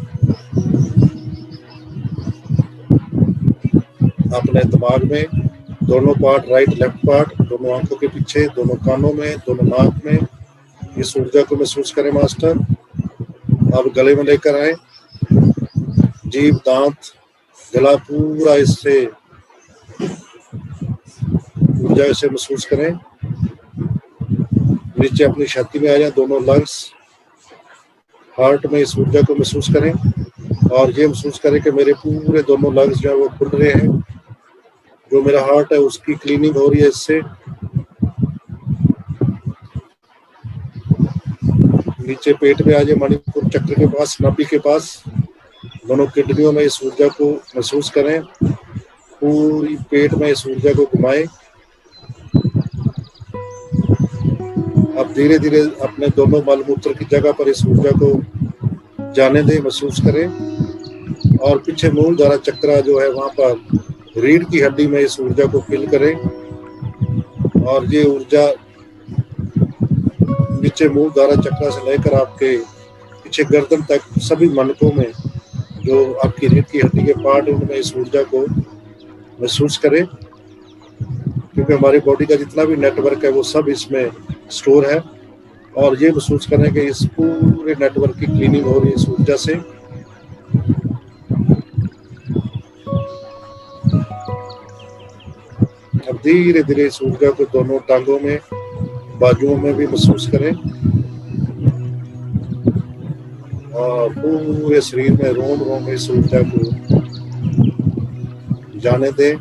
अपने दिमाग में दोनों पार्ट, राइट लेफ्ट पार्ट, दोनों आंखों के पीछे, दोनों कानों में, दोनों नाक में इस ऊर्जा को महसूस करें। मास्टर, अब गले में लेकर आए, जीभ, दांत, गला पूरा इससे ऊर्जा से महसूस करें। नीचे अपनी छाती में आ जाए, दोनों लंग्स, हार्ट में इस ऊर्जा को महसूस करें और ये महसूस करें कि मेरे पूरे दोनों लंग्स जो है वो खुल रहे हैं। जो मेरा हार्ट है उसकी क्लीनिंग हो रही है इससे। नीचे पेट में आ जाए, मणिपुर चक्र के पास, नाभि के पास, दोनों किडनियों में इस ऊर्जा को महसूस करें। पूरी पेट में इस ऊर्जा को घुमाएं। अब धीरे धीरे अपने दोनों मलमूत्र की जगह पर इस ऊर्जा को जाने दें, महसूस करें और पीछे मूलधारा चक्र जो है वहां पर रीढ़ की हड्डी में इस ऊर्जा को फील करें और ये ऊर्जा नीचे मूलधारा चक्र से लेकर आपके पीछे गर्दन तक सभी मनकों में जो आपकी रीढ़ की हड्डी के पार्ट उनमें इस ऊर्जा को महसूस करें, क्योंकि हमारी बॉडी का जितना भी नेटवर्क है वो सब इसमें स्टोर है। और ये महसूस करें कि इस पूरे नेटवर्क की क्लीनिंग हो रही है इस ऊर्जा से। अब धीरे धीरे इस ऊर्जा को दोनों टांगों में, बाजुओं में भी महसूस करें और पूरे शरीर में रोम रोम में इस ऊर्जा को जाने दें।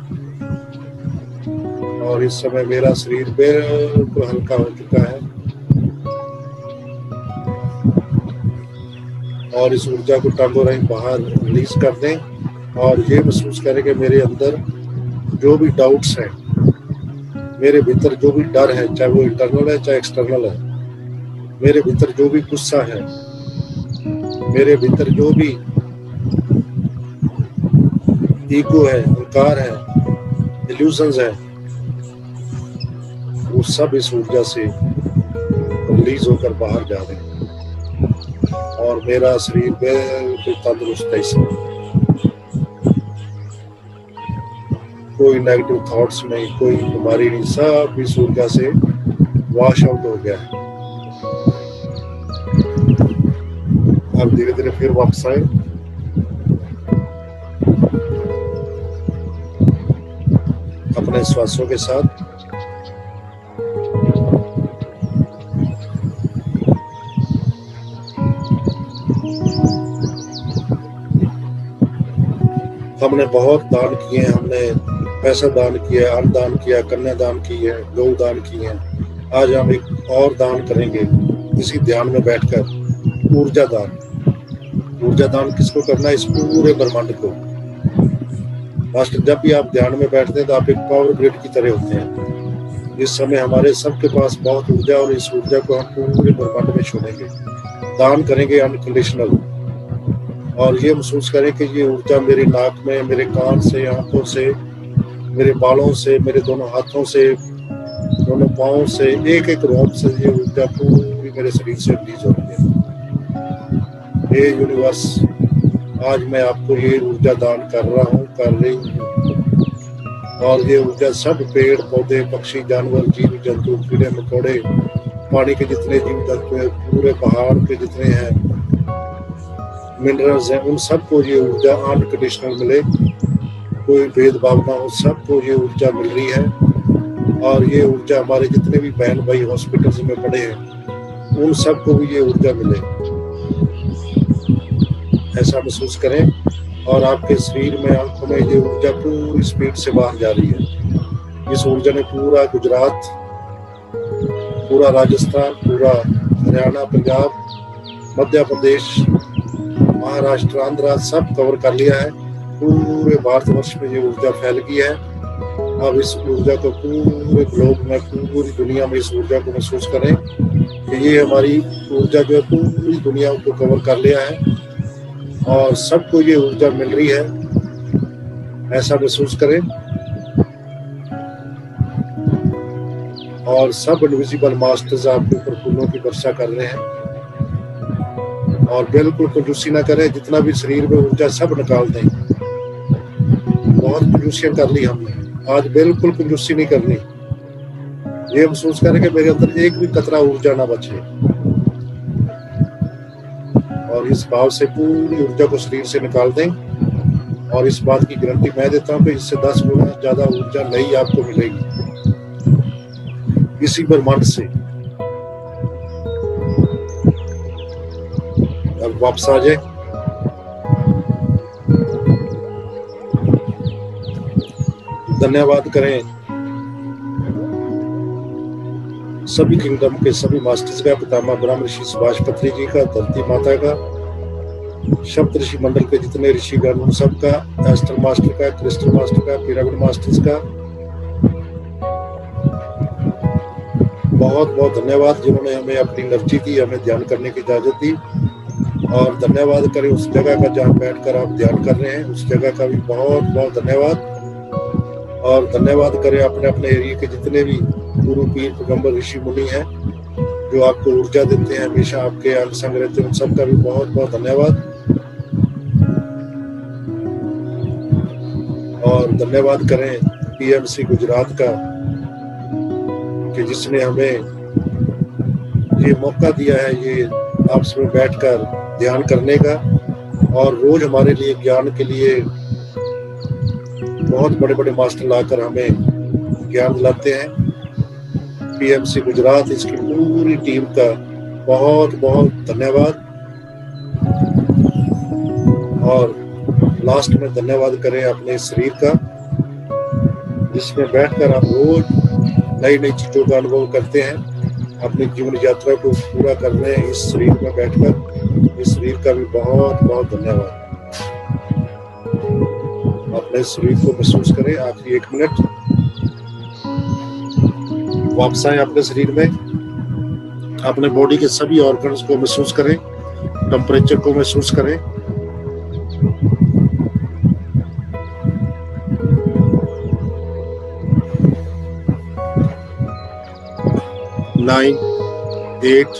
और इस समय मेरा शरीर बिल्कुल हल्का हो चुका है और इस ऊर्जा को टांगों राਹੀਂ बाहर रिलीज कर दें और ये महसूस करें कि मेरे अंदर जो भी डाउट्स हैं, मेरे भीतर जो भी डर है, चाहे वो इंटरनल है चाहे एक्सटर्नल है, मेरे भीतर जो भी गुस्सा है, मेरे भीतर जो भी ईगो है, अहंकार है, इल्यूजन्स है, वो सब इस ऊर्जा से रिलीज होकर बाहर जा रहे हैं और मेरा शरीर बिल्कुल तंदुरुस्त है। इसमें कोई नेगेटिव थॉट्स नहीं, कोई बीमारी नहीं, सब इस ऊर्जा से वॉश आउट हो गया है। अब धीरे धीरे फिर वापस आए, अपने श्वासों के साथ हमने बहुत दान किए हैं, हमने पैसा दान किया, अन्न दान किया, कन्या दान की है, गौ दान की है। आज हम एक और दान करेंगे इसी ध्यान में बैठकर, ऊर्जा दान। ऊर्जा दान किसको करना है? इस पूरे ब्रह्मांड को। मास्टर, जब भी आप ध्यान में बैठते हैं तो आप एक पावर ग्रिड की तरह होते हैं। इस समय हमारे सबके पास बहुत ऊर्जा और इस ऊर्जा को हम पूरे ब्रह्मांड में छोड़ेंगे, दान करेंगे अनकंडीशनल। और ये महसूस करें कि ये ऊर्जा मेरी नाक में, मेरे कान से, आंखों से, मेरे बालों से, मेरे दोनों हाथों से, दोनों पाँव से, एक एक रोम से ये ऊर्जा पूरी मेरे शरीर से रिलीज हो रही है। ये यूनिवर्स, आज मैं आपको ये ऊर्जा दान कर रहा हूँ, कर रही हूँ। और ये ऊर्जा सब पेड़ पौधे, पक्षी, जानवर, जीव जंतु, कीड़े मकोड़े, पानी के जितने जीव जंतु हैं, पूरे पहाड़ के जितने हैं मिनरल्स हैं, उन सबको ये ऊर्जा अनकंडीशनल मिले, कोई भेदभाव ना हो, सबको ये ऊर्जा मिल रही है। और ये ऊर्जा हमारे जितने भी बहन भाई हॉस्पिटल्स में पड़े हैं, उन सबको भी ये ऊर्जा मिले, ऐसा महसूस करें। और आपके शरीर में, आंखों में ये ऊर्जा पूरी स्पीड से बाहर जा रही है। इस ऊर्जा ने पूरा गुजरात, पूरा राजस्थान, पूरा हरियाणा, पंजाब, मध्य प्रदेश, महाराष्ट्र, आंध्रा सब कवर कर लिया है। पूरे भारतवर्ष में ये ऊर्जा फैल गई है। अब इस ऊर्जा को पूरे ग्लोब में, पूरी दुनिया में इस ऊर्जा को महसूस करें कि ये हमारी ऊर्जा जो है पूरी दुनिया को कवर कर लिया है और सबको ये ऊर्जा मिल रही है, ऐसा महसूस करें। और सब इनविजिबल मास्टर्स आपके ऊपर फूलों की वर्षा कर रहे हैं। और बिल्कुल कंजूसी ना करें, जितना भी शरीर में ऊर्जा सब निकाल दें। बहुत कंजूसियां कर ली हमने, आज बिल्कुल कंजूसी नहीं करनी। ये महसूस करें कि मेरे अंदर एक भी कतरा ऊर्जा ना बचे। और इस भाव से पूरी ऊर्जा को शरीर से निकाल दें। और इस बात की गारंटी मैं देता हूँ कि इससे 10 गुना ज्यादा ऊर्जा नई आपको मिलेगी इसी ब्रह्मांड से। अब वापस आ जाए। धन्यवाद करें सभी किंगडम के सभी मास्टर्स का, पितामह ब्रह्म ऋषि सुभाष पत्री जी का, धरती माता का, शब्द ऋषि मंडल के जितने ऋषिगण उन सब का, एस्टर मास्टर का, क्रिस्टल मास्टर का, पिरामिड मास्टर्स का बहुत बहुत धन्यवाद, जिन्होंने हमें अपनी एनर्जी दी, हमें ध्यान करने की इजाजत दी। और धन्यवाद करें उस जगह का जहाँ बैठकर आप ध्यान कर रहे हैं, उस जगह का भी बहुत बहुत धन्यवाद। और धन्यवाद करें अपने अपने एरिया के जितने भी गुरु, पीर, पैगंबर, ऋषि मुनि हैं जो आपको ऊर्जा देते हैं, हमेशा आपके अंग संग रहते हैं, उन सबका भी बहुत बहुत धन्यवाद। और धन्यवाद करें पीएमसी गुजरात का कि जिसने हमें ये मौका दिया है ये आपस में बैठकर ध्यान करने का, और रोज हमारे लिए ज्ञान के लिए बहुत बड़े बड़े मास्टर लाकर हमें ज्ञान दिलाते हैं। पीएमसी गुजरात, इसकी पूरी टीम का बहुत बहुत धन्यवाद। और लास्ट में धन्यवाद करें अपने शरीर का, जिसमें बैठकर आप रोज नई नई चीजों का अनुभव करते हैं, अपनी जीवन यात्रा को पूरा कर रहे हैं इस शरीर में बैठकर। इस शरीर का भी बहुत बहुत धन्यवाद। अपने शरीर को महसूस करें। आखिरी 1 मिनट वापस आए अपने शरीर में, अपने बॉडी के सभी ऑर्गन्स को महसूस करें, टेम्परेचर को महसूस करें। नाइन, 8,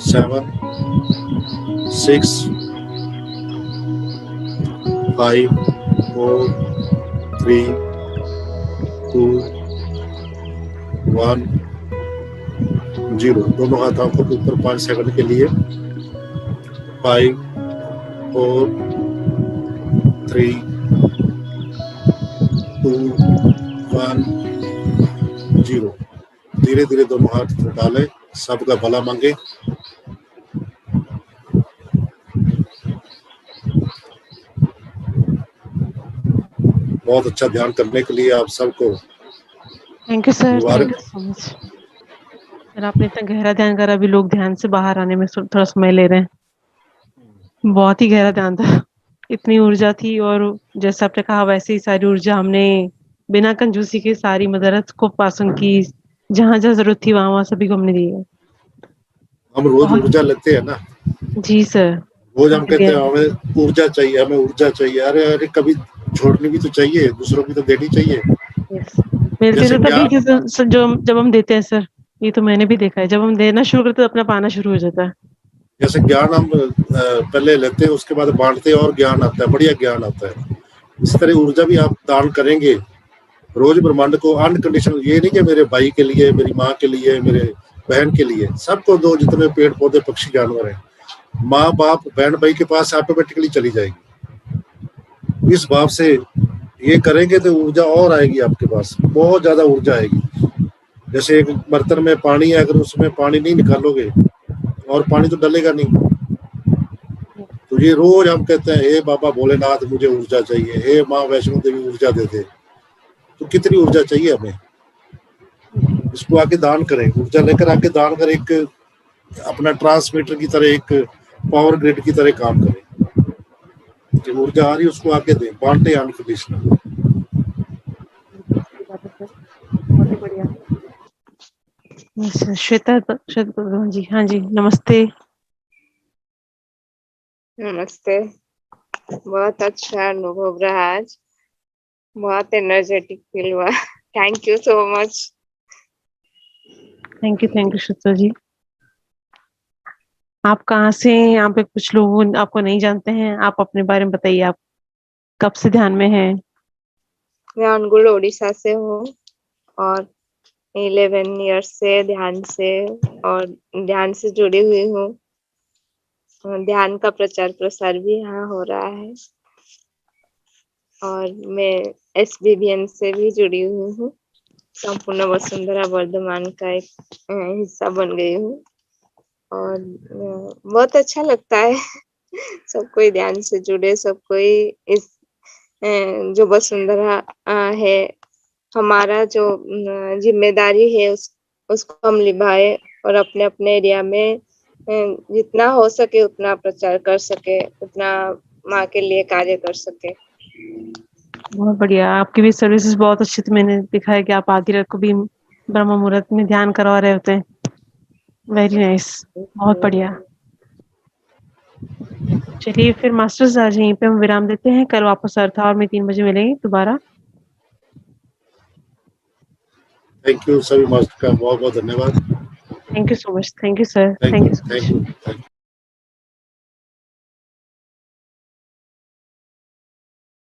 7, 6, 5, 4, 3, 2, 1, 0। दोनों हाथ आंखों के ऊपर 5 सेकंड के लिए। 5, 4, 3, 2, 1, 0। धीरे धीरे दोनों हाथ निकालें, सबका भला मांगे। बहुत अच्छा ध्यान करने के लिए आप सबको thank you sir, thank you so much sir. आपने इतना गहरा ध्यान करा, अभी लोग ध्यान से बाहर आने में थोड़ा समय ले रहे हैं। बहुत ही गहरा ध्यान था, इतनी ऊर्जा थी। और जैसा आपने कहा वैसे ही सारी ऊर्जा हमने बिना कंजूसी के सारी मदरत को पास ऑन की, जहाँ जहाँ जरूरत थी वहाँ वहाँ सभी को हमने दी है। हम रोज ऊर्जा लेते हैं ना, जी सर। रोज हम कहते हैं हमें ऊर्जा चाहिए, हमें ऊर्जा चाहिए। अरे अरे, कभी छोड़नी भी तो चाहिए, दूसरों की तो देनी चाहिए। यस, मिलती जैसे तो तभी ज्ञान, जो जब हम देते हैं सर। ये तो मैंने भी देखा है, जब हम देना शुरू करते हैं तो अपना पाना शुरू हो जाता है। जैसे ज्ञान हम पहले लेते हैं, उसके बाद बांटते हैं और ज्ञान आता है, बढ़िया ज्ञान आता है। इस तरह ऊर्जा भी आप दान करेंगे रोज ब्रह्मांड को अनकंडीशनल। ये नहीं कि मेरे भाई के लिए, मेरी माँ के लिए, मेरे बहन के लिए, सबको दो। जितने पेड़ पौधे पक्षी जानवर हैं, माँ बाप बहन भाई के पास ऑटोमेटिकली चली जाएगी। इस भाव से ये करेंगे तो ऊर्जा और आएगी आपके पास, बहुत ज्यादा ऊर्जा आएगी। जैसे एक बर्तन में पानी है, अगर उसमें पानी नहीं निकालोगे और पानी तो डलेगा नहीं। तो ये रोज हम कहते हैं, हे बाबा भोलेनाथ मुझे ऊर्जा चाहिए, हे माँ वैष्णो देवी ऊर्जा दे दे। तो कितनी ऊर्जा चाहिए हमें, इसको आके दान करें। ऊर्जा लेकर आके दान करें, एक अपना ट्रांसमीटर की तरह, एक पावर ग्रिड की तरह काम करें। जो ऊर्जा आ रही है उसको आके दें, बांटे अनकंडीशनल। बहुत ही बढ़िया। श्वेता श्वेता जी, हाँ जी, नमस्ते। नमस्ते। बहुत अच्छा अनुभव रहा आज, बहुत एनर्जेटिक फील हुआ। Thank you so much. Thank you Shweta ji. आप कहाँ से हैं? यहाँ पे कुछ लोग आपको नहीं जानते हैं, आप अपने बारे में बताइए। आप कब से ध्यान में हैं? मैं अनुगुल उड़ीसा से हूँ और 11 ईयर्स से ध्यान से जुड़ी हुई हूँ। ध्यान का प्रचार प्रसार भी यहाँ हो रहा है और मैं SBBN से भी जुड़ी हुई हूँ। संपूर्ण वसुंधरा वर्धमान का एक हिस्सा बन गई हूँ और बहुत अच्छा लगता है। सब कोई ध्यान से जुड़े, सब कोई इस जो वसुंधरा है, हमारा जो जिम्मेदारी है उसको हम निभाए और अपने अपने एरिया में जितना हो सके उतना प्रचार कर सके, उतना माँ के लिए कार्य कर सके। बहुत बढ़िया, आपकी भी सर्विसेज बहुत अच्छी थी। मैंने देखा है कि आप आधी रात को भी ब्रह्म मुहूर्त में ध्यान करवा रहे होते हैं। वेरी नाइस, बहुत बढ़िया। चलिए फिर मास्टर्स, आज यहीं पे हम विराम देते हैं। कल वापस अर्थ आवर में 3 बजे मिलेंगे दोबारा। थैंक यू सभी मास्टर का बहुत बहुत धन्यवाद। Thank you so much. Thank you sir. Thank thank you, you so thank much. You, thank you.